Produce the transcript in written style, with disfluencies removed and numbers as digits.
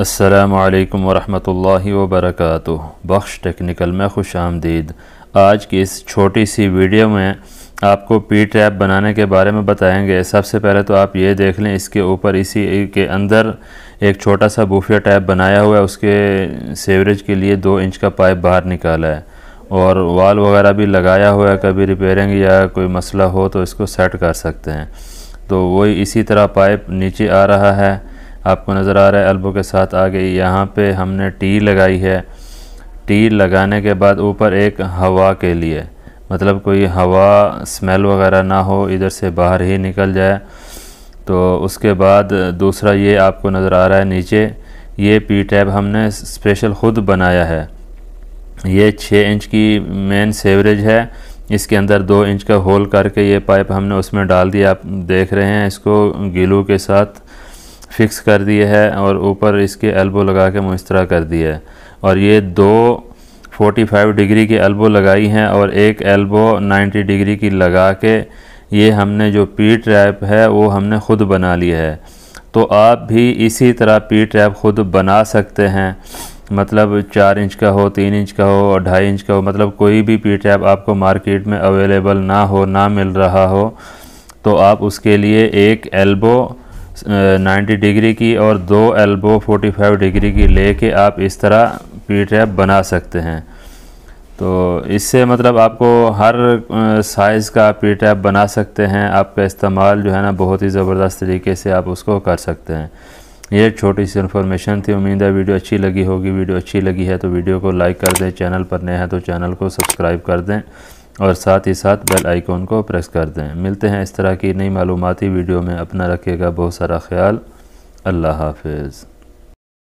अस्सलामुअलैकुम वरहमतुल्लाहि वबरकातुह। बख्श टेक्निकल में खुश आमदीद। आज की इस छोटी सी वीडियो में आपको पी ट्रैप बनाने के बारे में बताएंगे। सबसे पहले तो आप ये देख लें, इसके ऊपर इसी के अंदर एक छोटा सा बूफिया टाइप बनाया हुआ है। उसके सीवरेज के लिए 2 इंच का पाइप बाहर निकाला है और वाल वगैरह भी लगाया हुआ है। कभी रिपेयरिंग या कोई मसला हो तो इसको सेट कर सकते हैं। तो वही इसी तरह पाइप नीचे आ रहा है, आपको नज़र आ रहा है एल्बो के साथ आगे। यहाँ पे हमने टी लगाई है। टी लगाने के बाद ऊपर एक हवा के लिए, मतलब कोई हवा स्मेल वगैरह ना हो, इधर से बाहर ही निकल जाए। तो उसके बाद दूसरा ये आपको नज़र आ रहा है नीचे, ये पी टैप हमने स्पेशल ख़ुद बनाया है। ये 6 इंच की मेन सेवरेज है। इसके अंदर 2 इंच का होल करके ये पाइप हमने उसमें डाल दिया। आप देख रहे हैं, इसको ग्लू के साथ फिक्स कर दिए है और ऊपर इसके एल्बो लगा के मुस्तरा कर दिया है। और ये 2 45 डिग्री की एल्बो लगाई हैं और एक एल्बो 90 डिग्री की लगा के ये हमने जो पी ट्रैप है वो हमने ख़ुद बना लिया है। तो आप भी इसी तरह पी ट्रैप ख़ुद बना सकते हैं। मतलब 4 इंच का हो, 3 इंच का हो और 2.5 इंच का हो, मतलब कोई भी पी ट्रैप आपको मार्केट में अवेलेबल ना हो, ना मिल रहा हो, तो आप उसके लिए एक एल्बो 90 डिग्री की और 2 एल्बो 45 डिग्री की लेके आप इस तरह पी ट्रैप बना सकते हैं। तो इससे मतलब आपको हर साइज़ का पी ट्रैप बना सकते हैं। आपका इस्तेमाल जो है ना बहुत ही ज़बरदस्त तरीके से आप उसको कर सकते हैं। ये छोटी सी इन्फॉर्मेशन थी। उम्मीद है वीडियो अच्छी लगी होगी। वीडियो अच्छी लगी है तो वीडियो को लाइक कर दें, चैनल पर नए हैं तो चैनल को सब्सक्राइब कर दें और साथ ही साथ बेल आइकॉन को प्रेस कर दें। मिलते हैं इस तरह की नई मालूमाती वीडियो में। अपना रखिएगा बहुत सारा ख्याल। अल्लाह हाफ़िज़।